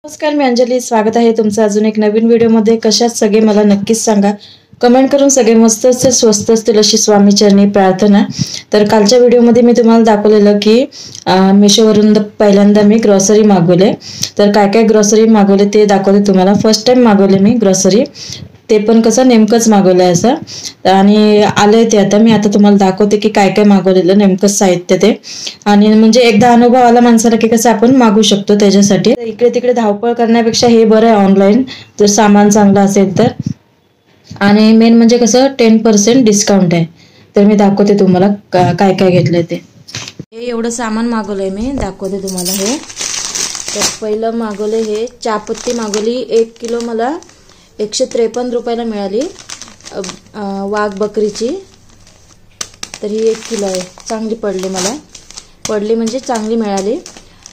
नमस्कार, मी अंजली. स्वागत आहे तुमचं अजून एक नवीन व्हिडिओमध्ये. कशात सगळे मला नक्कीच सांगा, कमेंट करून. सगळे मस्त असतील, स्वस्त असतील अशी स्वामी चरणी प्रार्थना. तर कालच्या व्हिडिओमध्ये मी तुम्हाला दाखवलेलं की मिशोवरून पहिल्यांदा मी ग्रॉसरी मागवले. तर काय काय ग्रॉसरी मागवले ते दाखवते तुम्हाला. फर्स्ट टाइम मागवले मी ग्रॉसरी, ते पण कसं नेमकंच मागवलंय असं. आणि आलंय ते आता मी तुम्हाला दाखवते की काय काय मागवलेलं नेमकं साहित्य ते. आणि म्हणजे एकदा अनुभव आला माणसाला की कसं आपण मागू शकतो त्याच्यासाठी. इकडे तिकडे धावपळ करण्यापेक्षा हे बरं आहे ऑनलाईन, जर सामान चांगलं असेल तर. आणि मेन म्हणजे कसं 10% डिस्काउंट आहे. तर मी दाखवते तुम्हाला काय काय घेतलंय ते. हे एवढं सामान मागवलंय मी, दाखवते तुम्हाला हे. तर पहिलं मागवलंय हे चहापत्ती मागवली 1 किलो, मला 153 रुपयाला मिळाली. वाघ बकरीची. तर ही 1 किलो आहे. चांगली पडली म्हणजे चांगली मिळाली.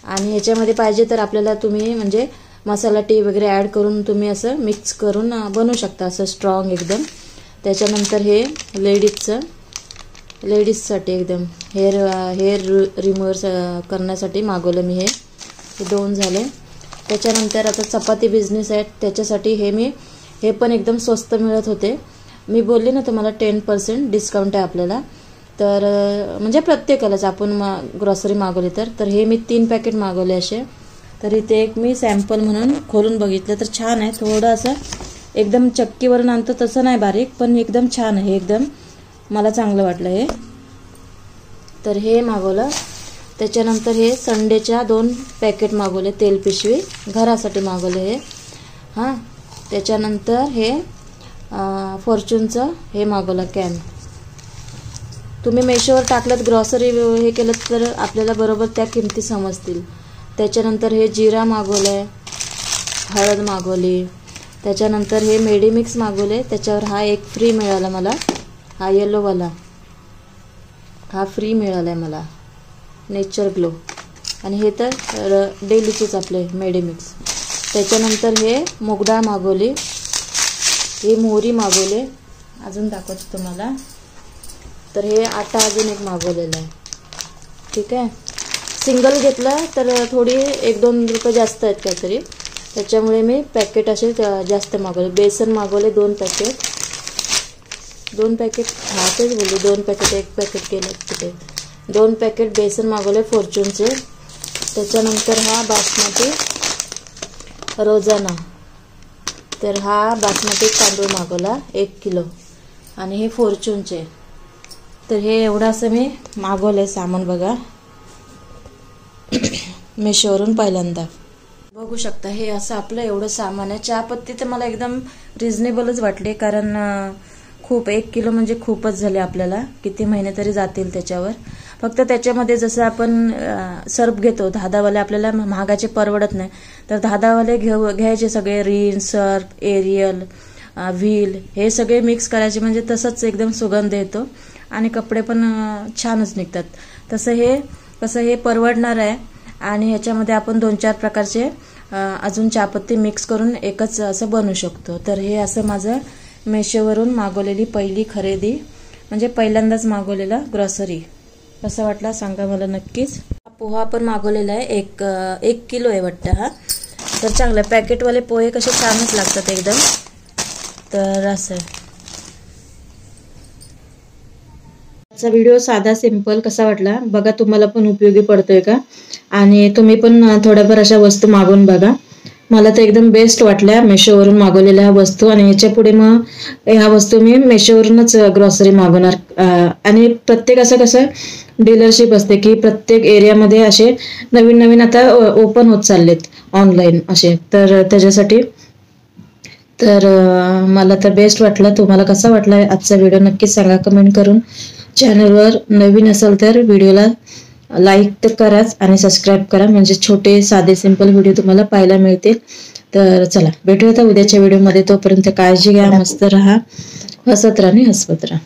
आणि ह्याच्यामध्ये पाहिजे तर आपल्याला तुम्ही म्हणजे मसाला टी वगैरे ॲड करून तुम्ही असं मिक्स करून बनवू शकता, असं स्ट्रॉंग एकदम. त्याच्यानंतर हे लेडीजसाठी एकदम हेअर रिमूव्हर करण्यासाठी मागवलं मी हे 2 झाले. त्याच्यानंतर आता चपाती बिझनेस आहे त्याच्यासाठी हे पण एकदम स्वस्त मिळत होते. मी बोलले ना तुम्हाला 10% डिस्काउंट आहे आपल्याला. तर म्हणजे प्रत्येकालाच आपण ग्रॉसरी मागवली तर हे मी 3 पॅकेट मागवले असे. तर इथे एक मी सॅम्पल म्हणून खोलून बघितलं तर छान आहे. थोडं असं एकदम चक्कीवरून आणतो तसं नाही बारीक, पण एकदम छान आहे. एकदम मला चांगलं वाटलं हे. तर हे मागवलं. त्याच्यानंतर हे संडेच्या 2 पॅकेट मागवले, तेल पिशवी घरासाठी मागवले हे. हां, त्याच्यानंतर हे फॉर्च्यूनचं हे मागवलं कॅन. तुम्ही मेशोवर टाकलं ग्रॉसरी हे केलं तर आपल्याला बरोबर त्या किमती समजतील. त्याच्यानंतर हे जिरा मागवलं आहे, हळद मागवली. त्याच्यानंतर हे मेडिमिक्स मागवले, त्याच्यावर हा एक फ्री मिळाला मला, हा येलोवाला हा फ्री मिळाला आहे मला, नेचर ग्लो. आणि हे तर डेलीचेच आपले मेडिमिक्स. त्याच्यानंतर हे मूगडाळ मागवली, हे मोहरी मागवले. अजून दाखवतो तुम्हाला. तर हे आटा अजून एक मागवलेला आहे. ठीक आहे, सिंगल घेतला तर थोडी 1-2 रुपये जास्त आहेत काहीतरी, त्याच्यामुळे मी पॅकेट असे जास्त मागवले. बेसन मागवले 2 पॅकेट. हां तेच बोलले 2 पॅकेट, 1 पॅकेट केलं तिथे. 2 पॅकेट बेसन मागवले फॉर्च्यूनचे. त्याच्यानंतर हा बासमती रोजाना, तर हा बासमती तांदूळ मागवला 1 किलो. आणि हे फॉर्च्यूनचे. तर हे एवढं असं मी मागवलंय सामान बघा मेशोवरून पहिल्यांदा. बघू शकता हे असं आपलं एवढं सामान आहे. चहापत्ती तर मला एकदम रिजनेबलच वाटली, कारण खूप 1 किलो म्हणजे खूपच झाले आपल्याला. किती महिने तरी जातील त्याच्यावर. फक्त त्याच्यामध्ये जसं आपण सर्फ घेतो 10 वाले, आपल्याला महागाचे परवडत नाही. तर 10 वाले घ्यायचे सगळे, रिन, सर्फ, एरियल, व्हील हे सगळे मिक्स करायचे, म्हणजे तसंच एकदम सुगंध येतो आणि कपडे पण छानच निघतात. कसं हे परवडणार आहे. आणि ह्याच्यामध्ये आपण 2-4 प्रकारचे अजून चहापत्ती मिक्स करून एकच असं बनवू शकतो. तर हे असं माझं मेशोवरून मागवलेली पहिली खरेदी, म्हणजे पहिल्यांदाच मागवलेला ग्रॉसरी. कसं वाटला सांगा मला नक्कीच. पोहा पण मागवलेला आहे, 1 किलो आहे वाटतं हा. तर चांगलं पॅकेटवाले पोहे कसे छानच लागतात एकदम. तर असं आजचा व्हिडिओ साधा सिंपल कसा वाटला बघा, तुम्हाला पण उपयोगी पडतोय का, आणि तुम्ही पण थोड्याफार अशा वस्तू मागवून बघा. मला तर एकदम बेस्ट वाटल्या मेशोवरून मागवलेल्या ह्या वस्तू. आणि याच्या पुढे मग ह्या वस्तू मी मेशोवरूनच ग्रॉसरी मागवणार. आणि प्रत्येक असं कसं डीलरशिप असते की प्रत्येक एरियामध्ये असे नवीन नवीन आता ओपन होत चाललेत ऑनलाईन असे. तर त्याच्यासाठी तर मला तर बेस्ट वाटलं. तुम्हाला कसा वाटला आजचा व्हिडिओ नक्कीच सांगा कमेंट करून. चॅनलवर नवीन असेल तर व्हिडिओला लाईक तर कराच आणि सबस्क्राईब करा, म्हणजे छोटे साधे सिंपल व्हिडिओ तुम्हाला पाहायला मिळतील. तर चला भेटूया आता उद्याच्या व्हिडिओमध्ये. तोपर्यंत काळजी घ्या, मस्त राहा, हसत राहा आणि हसवत राहा.